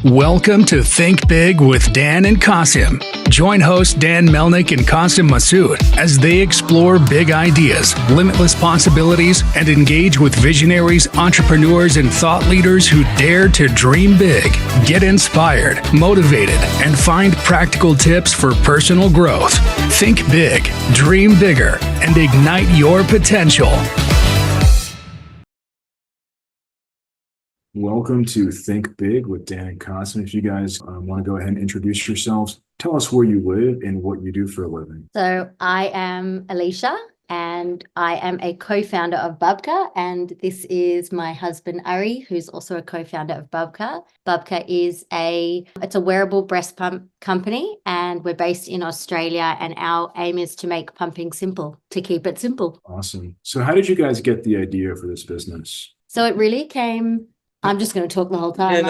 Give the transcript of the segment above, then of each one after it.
Welcome to Think Big with Dan and Qasim. Join hosts Dan Melnick and Qasim Masood as they explore big ideas, limitless possibilities, and engage with visionaries, entrepreneurs, and thought leaders who dare to dream big, get inspired, motivated, and find practical tips for personal growth. Think big, dream bigger, and ignite your potential. Welcome to Think Big with Dan and Qasim. If you guys want to go ahead and introduce yourselves, tell us where you live and what you do for a living. So I am Alicia and I am a co-founder of Bubka, and this is my husband Ari, who's also a co-founder of Bubka. Bubka is it's a wearable breast pump company, and we're based in Australia, and our aim is to make pumping simple, to keep it simple. Awesome. So how did you guys get the idea for this business? So it really came, I'm just going to talk the whole time.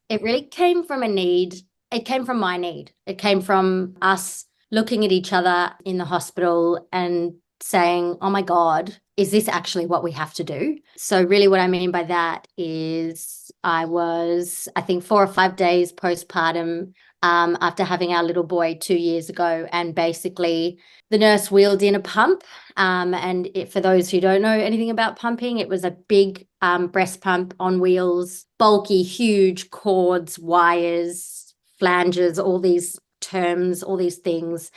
It really came from a need. It came from my need. It came from us looking at each other in the hospital and saying, oh my God, is this actually what we have to do? So really what I mean by that is I was, I think 4 or 5 days postpartum after having our little boy 2 years ago. And basically the nurse wheeled in a pump. For those who don't know anything about pumping, it was a big breast pump on wheels, bulky, huge cords, wires, flanges, all these terms, all these things.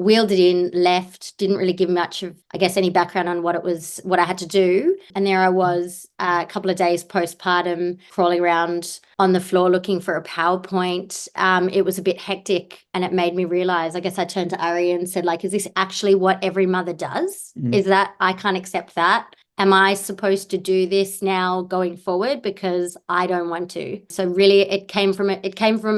Wheeled it in, left, didn't really give much of, I guess, any background on what I had to do. And there I was a couple of days postpartum, crawling around on the floor looking for a PowerPoint. It was a bit hectic, and it made me realize, I guess I turned to Ari and said, like, is this actually what every mother does? Is that, I can't accept that. Am I supposed to do this now going forward? Because I don't want to. So really it came from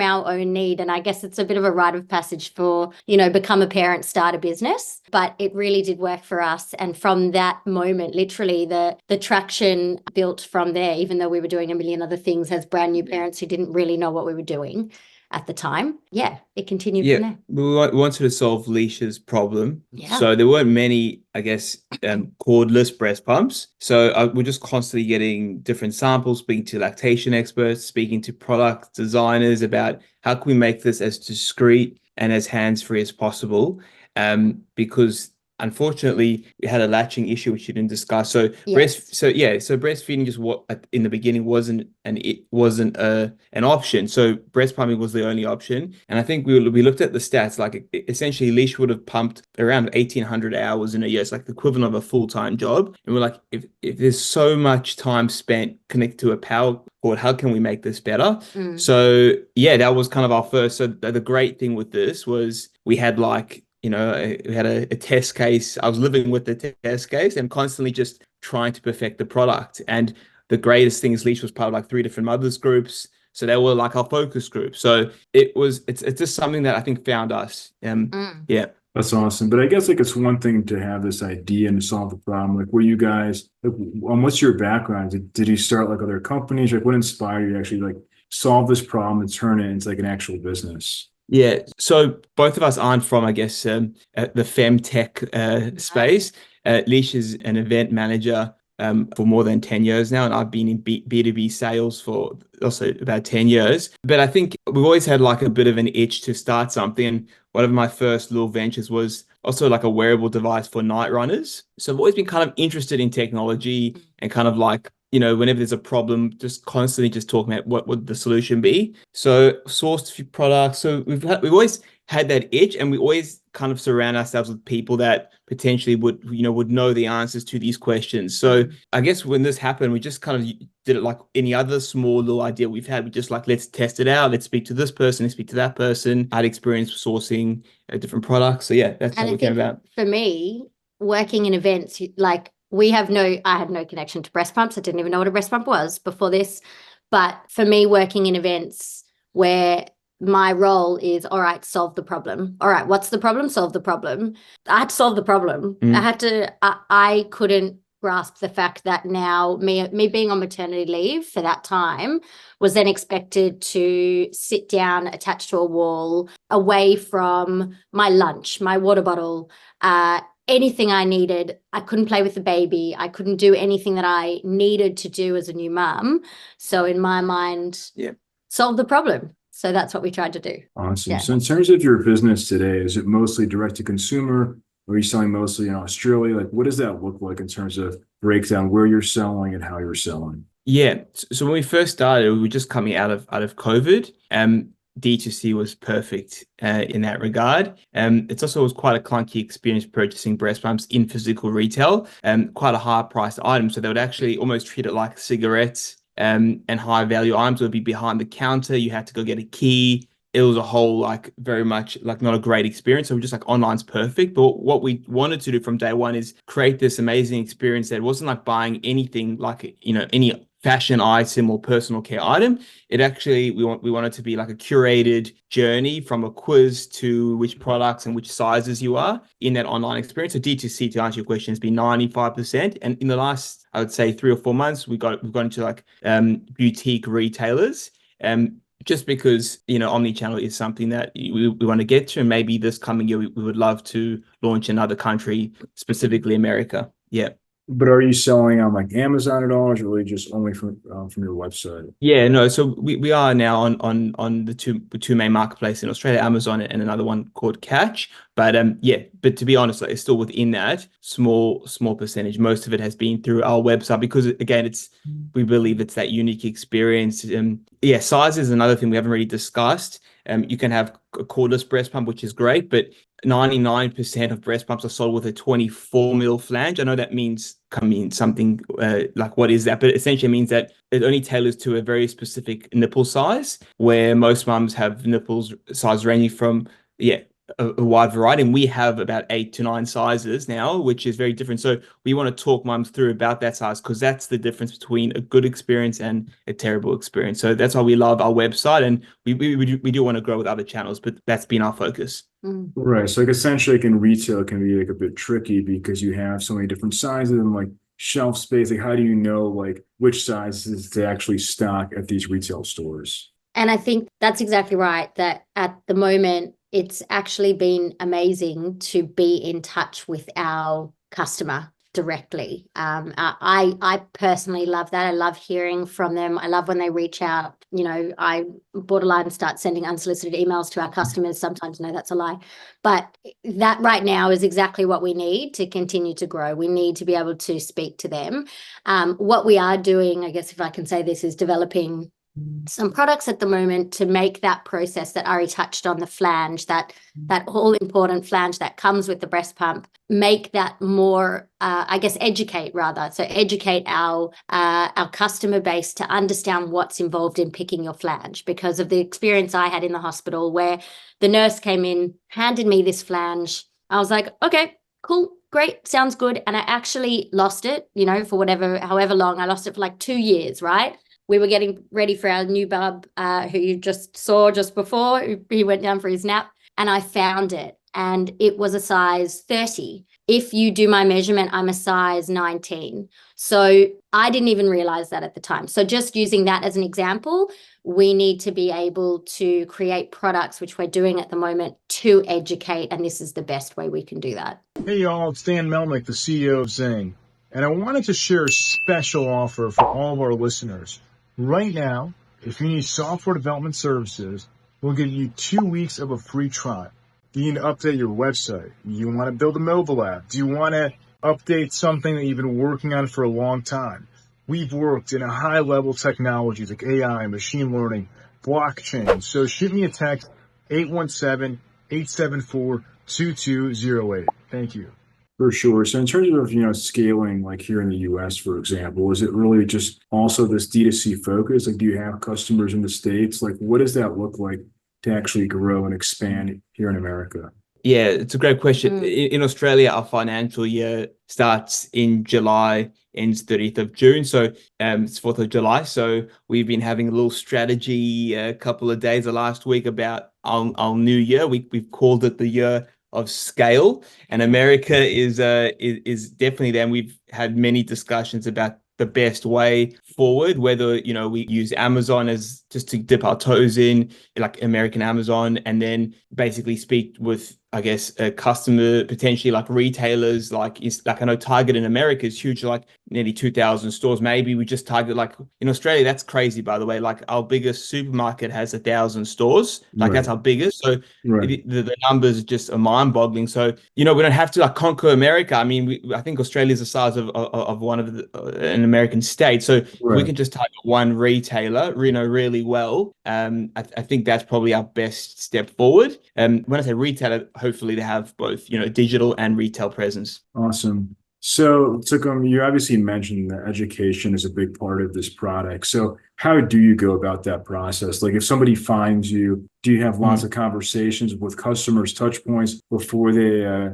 our own need. And I guess it's a bit of a rite of passage for, become a parent, start a business. But it really did work for us. And from that moment, literally the traction built from there, even though we were doing a million other things as brand new parents who didn't really know what we were doing at the time. Yeah, it continued from there. We wanted to solve Alicia's problem. Yeah. So there weren't many, I guess, cordless breast pumps. So we're just constantly getting different samples, speaking to lactation experts, speaking to product designers about how can we make this as discreet and as hands-free as possible. Because unfortunately, we had a latching issue which you didn't discuss. So breastfeeding just in the beginning wasn't an option. So breast pumping was the only option. And I think we looked at the stats. Like essentially, Alicia would have pumped around 1,800 hours in a year. It's like the equivalent of a full-time job. And we're like, if there's so much time spent connected to a power cord, how can we make this better? So that was kind of our first. So the great thing with this was we had we had a test case. I was living with the test case and constantly just trying to perfect the product. And the greatest thing is Alicia was part of 3 different mothers groups. So they were like our focus group. So it's just something that I think found us. Yeah. That's awesome. But I guess it's one thing to have this idea and to solve the problem. Like, were you guys, what's your background? Did you start other companies? What inspired you to actually solve this problem and turn it into an actual business? Yeah, so both of us aren't from, I guess, the femtech space. Alicia's an event manager for more than 10 years now, and I've been in B2B sales for also about 10 years. But I think we've always had a bit of an itch to start something. And one of my first little ventures was also a wearable device for night runners. So I've always been kind of interested in technology and kind of whenever there's a problem, just constantly just talking about what would the solution be. So sourced a few products. So we've always had that itch, and we always kind of surround ourselves with people that potentially would know the answers to these questions. So I guess when this happened, we just kind of did it like any other small little idea we've had. We just let's test it out. Let's speak to this person. Let's speak to that person. I had experience sourcing different products. So yeah, that's how we came about. For me, working in events, I had no connection to breast pumps. I didn't even know what a breast pump was before this. But for me, working in events where my role is, all right, solve the problem. All right, what's the problem? Solve the problem. I had to solve the problem. I couldn't grasp the fact that now me being on maternity leave for that time was then expected to sit down attached to a wall away from my lunch, my water bottle, anything I needed. I couldn't play with the baby. I couldn't do anything that I needed to do as a new mum. So in my mind, solve the problem. So that's what we tried to do. Awesome. Yeah. So in terms of your business today, is it mostly direct to consumer? Or are you selling mostly in Australia? Like, what does that look like in terms of breakdown, where you're selling and how you're selling? Yeah. So when we first started, we were just coming out of COVID. D2C was perfect in that regard. It's also was quite a clunky experience purchasing breast pumps in physical retail, quite a high priced item. So they would actually almost treat it like cigarettes, and high value items would be behind the counter. You had to go get a key. It was a whole like very much like not a great experience. So we're just like online's perfect. But what we wanted to do from day one is create this amazing experience that wasn't like buying anything like, any fashion item or personal care item. It actually, we want it to be like a curated journey from a quiz to which products and which sizes you are in that online experience. So D2C, to answer your question, has been 95%. And in the last, I would say 3 or 4 months, we've gone into like boutique retailers. Just because, omni-channel is something that we want to get to. And maybe this coming year, we would love to launch another country, specifically America. Yeah. But are you selling on like Amazon at all, or is it really just only from your website? Yeah, no. So we are now on the two main marketplaces in Australia, Amazon and another one called Catch. But but to be honest, like, it's still within that small percentage. Most of it has been through our website because again, we believe it's that unique experience. Size is another thing we haven't really discussed. You can have a cordless breast pump, which is great, but 99% of breast pumps are sold with a 24 mil flange. I know that means something like what is that? But essentially it means that it only tailors to a very specific nipple size, where most mums have nipples size ranging from a wide variety, and we have about 8 to 9 sizes now, which is very different. So we want to talk mums through about that size, because that's the difference between a good experience and a terrible experience. So that's why we love our website, and we do want to grow with other channels, but that's been our focus. Right. So like essentially, like in retail, it can be like a bit tricky because you have so many different sizes and like shelf space. Like, how do you know like which sizes to actually stock at these retail stores? And I think that's exactly right, that at the moment, it's actually been amazing to be in touch with our customer directly. I personally love that. I love hearing from them. I love when they reach out. I borderline start sending unsolicited emails to our customers. Sometimes, no, that's a lie. But that right now is exactly what we need to continue to grow. We need to be able to speak to them. What we are doing, I guess if I can say this, is developing some products at the moment to make that process that Ari touched on, the flange, that all important flange that comes with the breast pump, make that more, educate rather. So educate our customer base to understand what's involved in picking your flange, because of the experience I had in the hospital where the nurse came in, handed me this flange. I was like, okay, cool, great, sounds good. And I actually lost it, for however long. I lost it for like 2 years, right? We were getting ready for our new bub, who you just saw just before. He went down for his nap, and I found it, and it was a size 30. If you do my measurement, I'm a size 19. So I didn't even realize that at the time. So just using that as an example, we need to be able to create products, which we're doing at the moment, to educate, and this is the best way we can do that. Hey y'all, it's Dan Melnick, the CEO of Zing, and I wanted to share a special offer for all of our listeners. Right now, if you need software development services, we'll give you 2 weeks of a free trial. Do you need to update your website? Do you want to build a mobile app? Do you want to update something that you've been working on for a long time? We've worked in a high-level technologies like AI, machine learning, blockchain. So shoot me a text, 817-874-2208. Thank you. For sure. So in terms of, scaling, like here in the US, for example, is it really just also this D2C focus? Like, do you have customers in the States? Like, what does that look like to actually grow and expand here in America? Yeah, it's a great question. In Australia, our financial year starts in July, ends 30th of June. So it's 4th of July. So we've been having a little strategy a couple of days the last week about our new year. We've called it the year of scale, and America is definitely there. And we've had many discussions about the best way forward, whether we use Amazon just to dip our toes in, like American Amazon, and then basically speak with, I guess, a customer, potentially like retailers, like I know Target in America is huge, like nearly 2,000 stores. Maybe we just target, like in Australia, that's crazy, by the way. Like our biggest supermarket has 1,000 stores. Like that's our biggest. So the numbers just are mind-boggling. So, we don't have to like conquer America. I mean, I think Australia is the size of one of an American state. So if we can just target one retailer, really well, I think that's probably our best step forward. When I say retailer, hopefully they have both, digital and retail presence. Awesome. So, you obviously mentioned that education is a big part of this product. So how do you go about that process? Like if somebody finds you, do you have lots of conversations with customers, touch points before they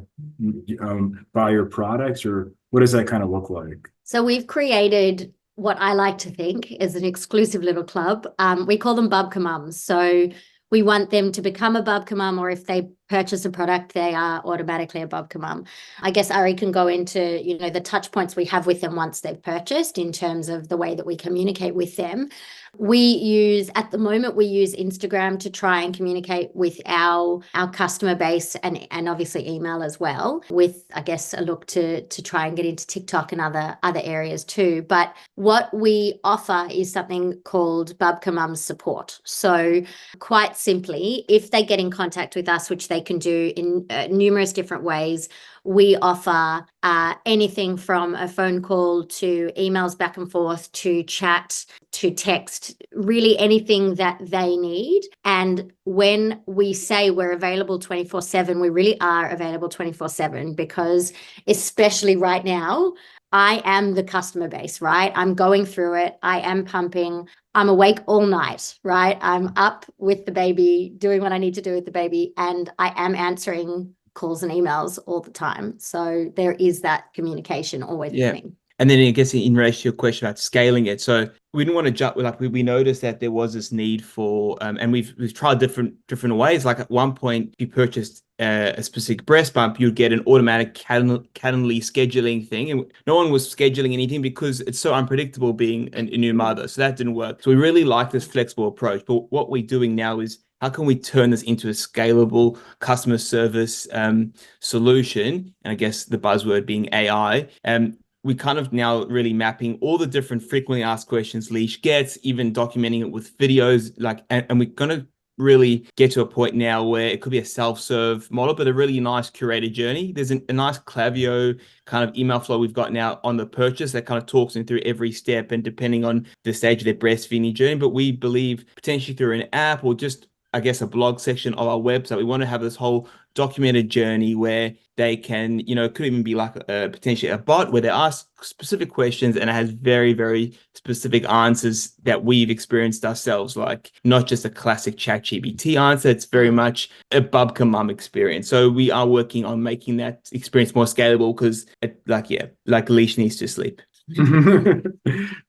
buy your products, or what does that kind of look like? So we've created what I like to think is an exclusive little club. We call them Bubka Mums. So we want them to become a Bubka Mum, or if they purchase a product, they are automatically a Bubka Mum. I guess Ari can go into, the touch points we have with them once they've purchased in terms of the way that we communicate with them. At the moment, we use Instagram to try and communicate with our customer base, and obviously email as well, with, I guess, a look to try and get into TikTok and other areas too. But what we offer is something called Bubka Mum support. So quite simply, if they get in contact with us, which they can do in numerous different ways, we offer anything from a phone call to emails back and forth to chat to text, really anything that they need. And when we say we're available 24/7, we really are available 24/7, because especially right now, I am the customer base, right? I'm going through it. I am pumping. I'm awake all night, right? I'm up with the baby, doing what I need to do with the baby, and I am answering calls and emails all the time. So there is that communication always happening. And then I guess in relation to your question about scaling it, so we didn't want to jump. Like we noticed that there was this need for, and we've tried different ways. Like at one point, if you purchased a specific breast pump, you'd get an automatic Calendly scheduling thing, and no one was scheduling anything because it's so unpredictable being a new mother. So that didn't work. So we really like this flexible approach. But what we're doing now is, how can we turn this into a scalable customer service solution? And I guess the buzzword being AI. We kind of now really mapping all the different frequently asked questions Leash gets, even documenting it with videos, and we're going to really get to a point now where it could be a self-serve model, but a really nice curated journey. There's a nice Klaviyo kind of email flow we've got now on the purchase that kind of talks them through every step and depending on the stage of their breastfeeding journey. But we believe potentially through an app or just, I guess, a blog section of our website, we want to have this whole documented journey where they can, it could even be like potentially a bot where they ask specific questions and it has very, very specific answers that we've experienced ourselves, like not just a classic ChatGPT answer. It's very much a Bubka Mum experience. So we are working on making that experience more scalable because like Leash needs to sleep.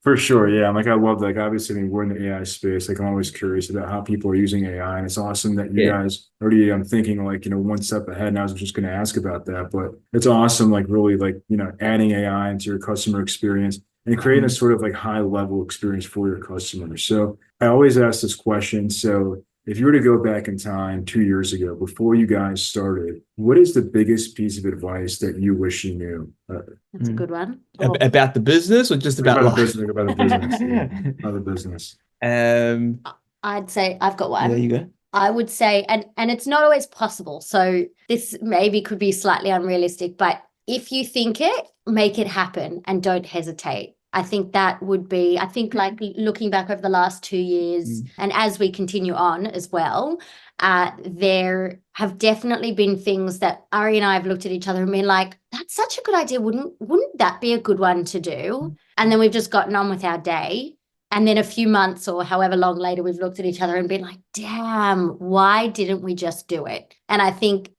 For sure. Yeah. I love that. Obviously, we're in the AI space. I'm always curious about how people are using AI. And it's awesome that you guys already, I'm thinking one step ahead. And I was just going to ask about that, but it's awesome, really adding AI into your customer experience and creating a sort of high level experience for your customers. So I always ask this question. So if you were to go back in time 2 years ago, before you guys started, what is the biggest piece of advice that you wish you knew? That's a good one. About the business or just about the business? About the business. About the business. I'd say I've got one. There you go. I would say, and it's not always possible. So this maybe could be slightly unrealistic, but if you think it, make it happen and don't hesitate. I think that would be, looking back over the last 2 years and as we continue on as well, there have definitely been things that Ari and I have looked at each other and been like, that's such a good idea. Wouldn't that be a good one to do? And then we've just gotten on with our day. And then a few months or however long later, we've looked at each other and been like, damn, why didn't we just do it? And I think,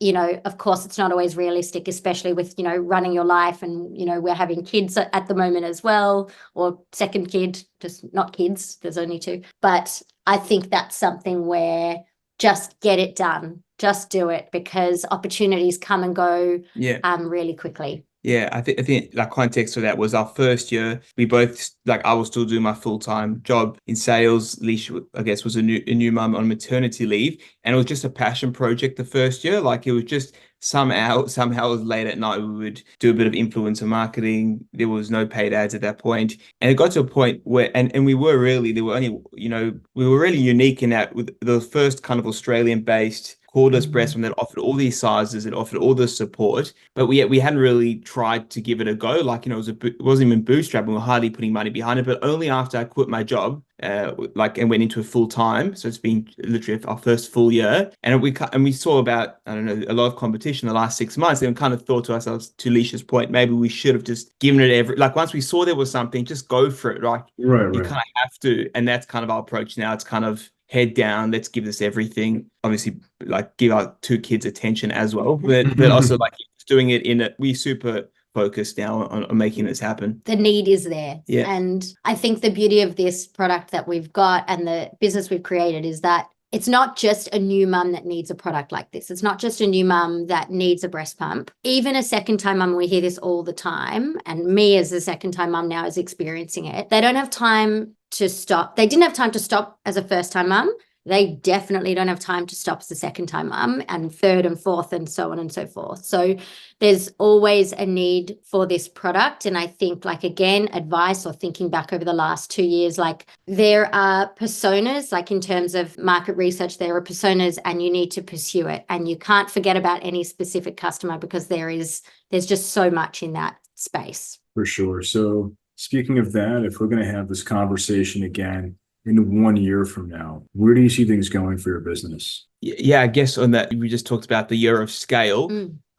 of course, it's not always realistic, especially with, running your life and, we're having kids at the moment as well, or second kid, just not kids. There's only 2. But I think that's something where just get it done. Just do it because opportunities come and go really quickly. Yeah, I think like context for that was our first year. We both, like, I was still doing my full-time job in sales. Alicia, I guess, was a new mum on maternity leave, and it was just a passion project the first year. Like, it was just somehow it was late at night. We would do a bit of influencer marketing. There was no paid ads at that point, and it got to a point where, and we were really, there were only, we were really unique in that with the first kind of Australian-based cordless breast pump that offered all these sizes, it offered all the support, but we hadn't really tried to give it a go. Like, it wasn't even bootstrapping, we were hardly putting money behind it. But only after I quit my job, and went into a full time, so it's been literally our first full year, and we saw about, I don't know, a lot of competition the last 6 months, and kind of thought to ourselves, to Alicia's point, maybe we should have just given it once we saw there was something, just go for it. Right. You kind of have to, and that's kind of our approach now. It's kind of head down, let's give this everything. Obviously, like, give our 2 kids attention as well, but also, like, doing it we super focused now on making this happen. The need is there. Yeah. And I think the beauty of this product that we've got and the business we've created is that it's not just a new mum that needs a product like this. It's not just a new mum that needs a breast pump. Even a second-time mum, we hear this all the time, and me as a second-time mum now is experiencing it. They don't have time to stop. They didn't have time to stop as a first-time mum. They definitely don't have time to stop as a second-time mum, and third and fourth, and so on and so forth. So there's always a need for this product. And I think, like, again, advice, or thinking back over the last 2 years, like, there are personas, like, in terms of market research, there are personas, and you need to pursue it. And you can't forget about any specific customer, because there's just so much in that space. For sure. So speaking of that, if we're going to have this conversation again in 1 year from now, where do you see things going for your business? Yeah, I guess on that, we just talked about the year of scale.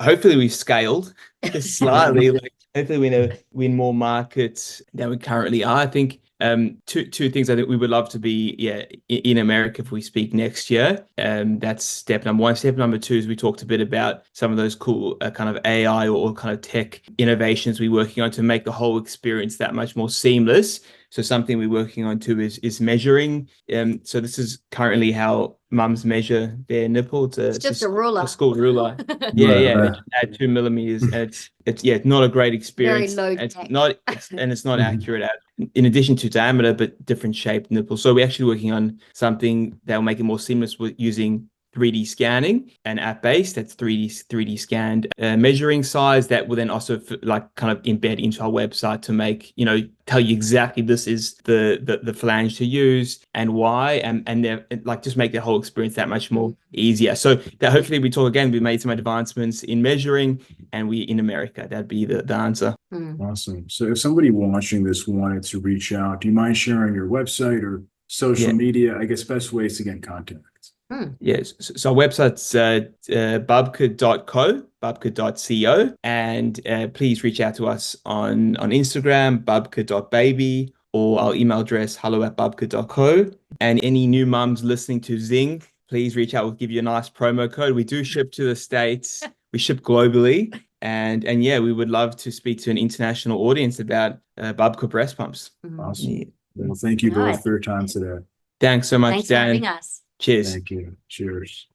Hopefully we've scaled slightly. Like, hopefully we win more markets than we currently are. I think two things. I think we would love to be in America if we speak next year. That's step number 1. Step number 2 is we talked a bit about some of those cool kind of AI or kind of tech innovations we're working on to make the whole experience that much more seamless. So something we're working on too is measuring. So this is currently how mums measure their nipple. It's just a ruler. A school ruler. Yeah. Add 2 millimeters. And it's not a great experience. Very low It's tech. it's not accurate in addition to diameter, but different shaped nipples. So we're actually working on something that will make it more seamless with using 3D scanning and app-based. That's 3D scanned measuring size that will then also kind of embed into our website to make, tell you exactly this is the flange to use and why, and like just make the whole experience that much more easier. So that hopefully we made some advancements in measuring, and we in America, that'd be the answer. Awesome. So if somebody watching this wanted to reach out, do you mind sharing your website or social media? I guess best ways to get in contact. Yes. So our website's bubka.co, and please reach out to us on Instagram, bubka.baby, or our email address, hello@bubka.co. And any new mums listening to Zing, please reach out. We'll give you a nice promo code. We do ship to the States. We ship globally. And yeah, we would love to speak to an international audience about Bubka breast pumps. Awesome. Yeah. Well, thank you both for your time today. Thanks so much, Thanks Dan. for having us. Cheers. Thank you. Cheers.